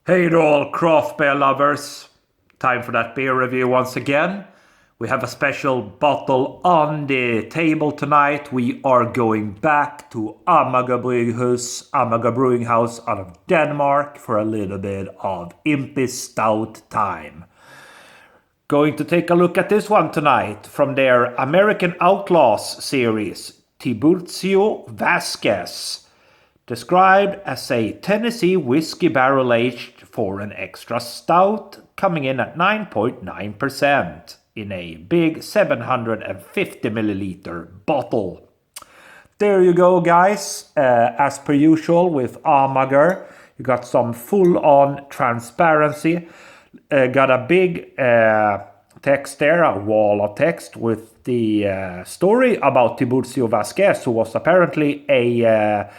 Hey to all craft beer lovers. Time for that beer review once again. We have a special bottle on the table tonight. We are going back to Amager Bryghus, Amager Brewing House out of Denmark for a little bit of Impy Stout time. Going to take a look at this one tonight from their American Outlaws series, Tiburcio Vasquez. Described as a Tennessee whiskey barrel aged for an extra stout, coming in at 9.9% in a big 750 milliliter bottle. There you go, guys. As per usual with Amager, you got some full-on transparency. Got a big text there, a wall of text with the story about Tiburcio Vasquez, who was apparently a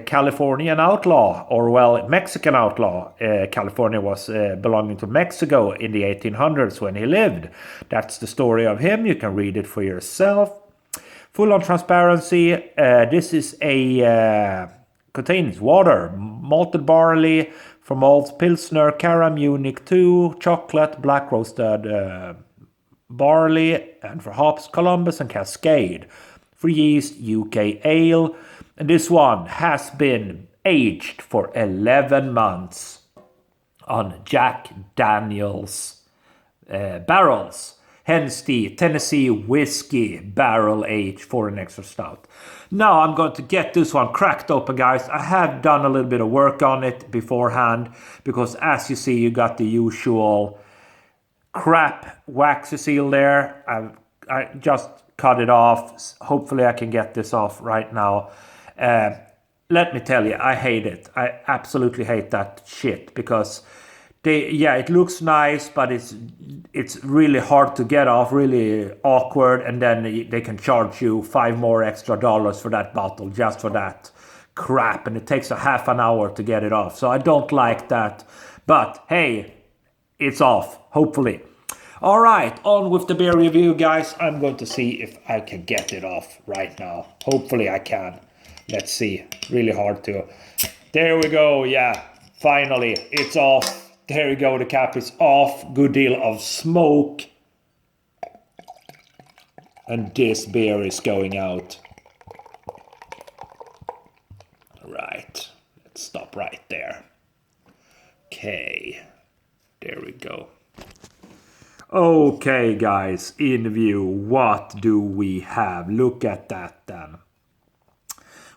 Californian outlaw, or well, Mexican outlaw. California was belonging to Mexico in the 1800s when he lived. That's the story of him. You can read it for yourself. Full on transparency. This is contains water, malted barley, from malts Pilsner, Cara Munich 2, chocolate, black roasted barley, and for hops Columbus and Cascade. For yeast, UK ale. And this one has been aged for 11 months on Jack Daniels barrels. Hence the Tennessee whiskey barrel aged for an extra stout. Now I'm going to get this one cracked open, guys. I have done a little bit of work on it beforehand because, as you see, you got the usual crap waxy seal there. I just cut it off. Hopefully I can get this off right now. Let me tell you, I hate it. I absolutely hate that shit because it looks nice, but it's really hard to get off, really awkward, and then they can charge you $5 more extra for that bottle just for that crap, and it takes a half an hour to get it off. So I don't like that. But hey, it's off, hopefully. All right, on with the beer review, guys. I'm going to see if I can get it off right now. Hopefully I can. Let's see. Really hard to. There we go. Yeah, finally it's off. There we go. The cap is off. Good deal of smoke. And this beer is going out. Right. Let's stop right there. Okay. There we go. Okay, guys. In view, what do we have? Look at that then.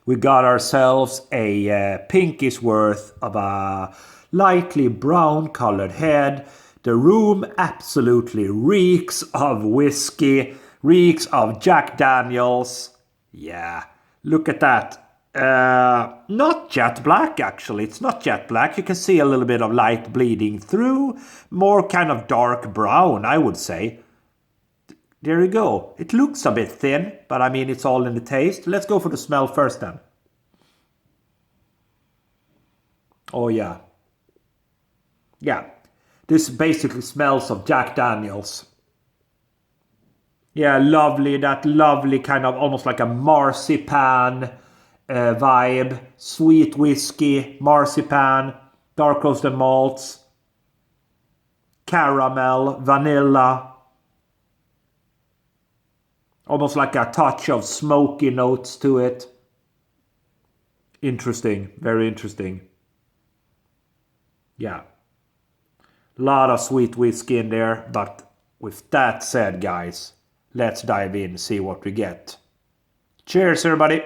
We got ourselves a pinkish worth of a lightly brown colored head. The room absolutely reeks of whiskey, reeks of Jack Daniels. Yeah, look at that. Not jet black, actually. It's not jet black. You can see a little bit of light bleeding through. More kind of dark brown, I would say. There you go. It looks a bit thin, but I mean, it's all in the taste. Let's go for the smell first then. Oh yeah. Yeah. This basically smells of Jack Daniels. Yeah, lovely. That lovely kind of almost like a marzipan vibe. Sweet whiskey, marzipan, dark roasted malts, caramel, vanilla. Almost like a touch of smoky notes to it. Interesting. Very interesting. Yeah. A lot of sweet whiskey in there. But with that said, guys, let's dive in and see what we get. Cheers, everybody.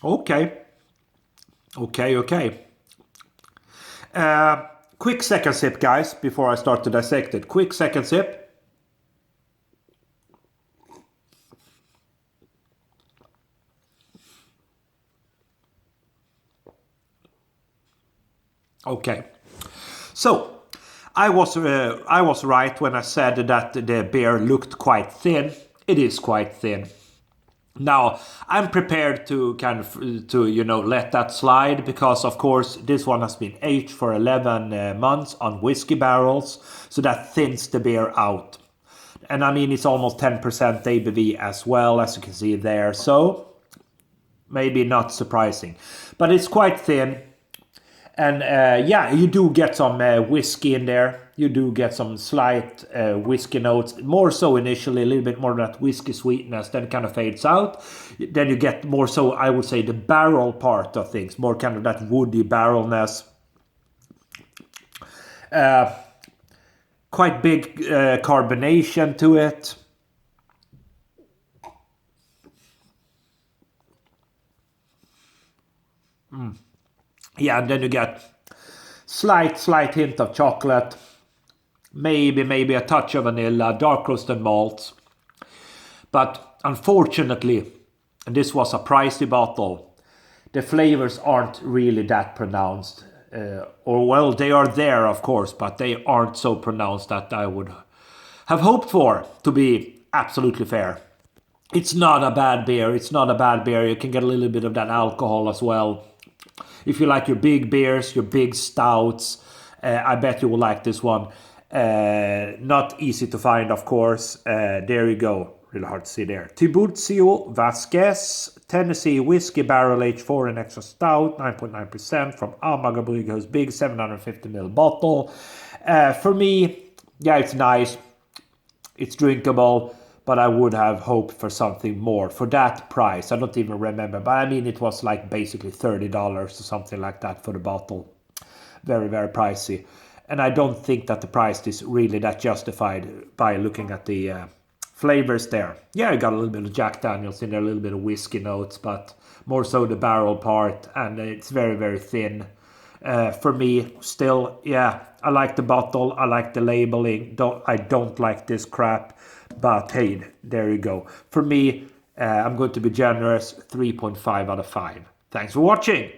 Okay. Quick second sip, guys, before I start to dissect it. Quick second sip. Okay. So, I was right when I said that the beer looked quite thin. It is quite thin. Now, I'm prepared to kind of, let that slide because, of course, this one has been aged for 11 months on whiskey barrels, so that thins the beer out. And I mean, it's almost 10% ABV as well, as you can see there, so maybe not surprising. But it's quite thin. And yeah, you do get some whiskey in there. You do get some slight whiskey notes, more so initially, a little bit more of that whiskey sweetness, then it kind of fades out. Then you get more so, I would say, the barrel part of things, more kind of that woody barrelness. Quite big carbonation to it. Yeah, and then you get slight hint of chocolate. Maybe a touch of vanilla, dark roasted malts. But unfortunately, and this was a pricey bottle, the flavors aren't really that pronounced. Or well, they are there, of course, but they aren't so pronounced that I would have hoped for, to be absolutely fair. It's not a bad beer. It's not a bad beer. You can get a little bit of that alcohol as well. If you like your big beers, your big stouts, I bet you will like this one. Not easy to find, of course. There you go. Really hard to see there. Tiburcio Vasquez, Tennessee Whiskey Barrel Aged 4 and Extra Stout, 9.9% from Amager Bryghus, big 750ml bottle. For me, yeah, it's nice. It's drinkable, but I would have hoped for something more for that price. I don't even remember, but I mean, it was like basically $30 or something like that for the bottle. Very, very pricey. And I don't think that the price is really that justified by looking at the flavors there. Yeah, I got a little bit of Jack Daniels in there, a little bit of whiskey notes, but more so the barrel part, and it's very, very thin. For me, still, yeah, I like the bottle, I like the labeling. I don't like this crap, but hey, there you go. For me, I'm going to be generous, 3.5 out of 5. Thanks for watching.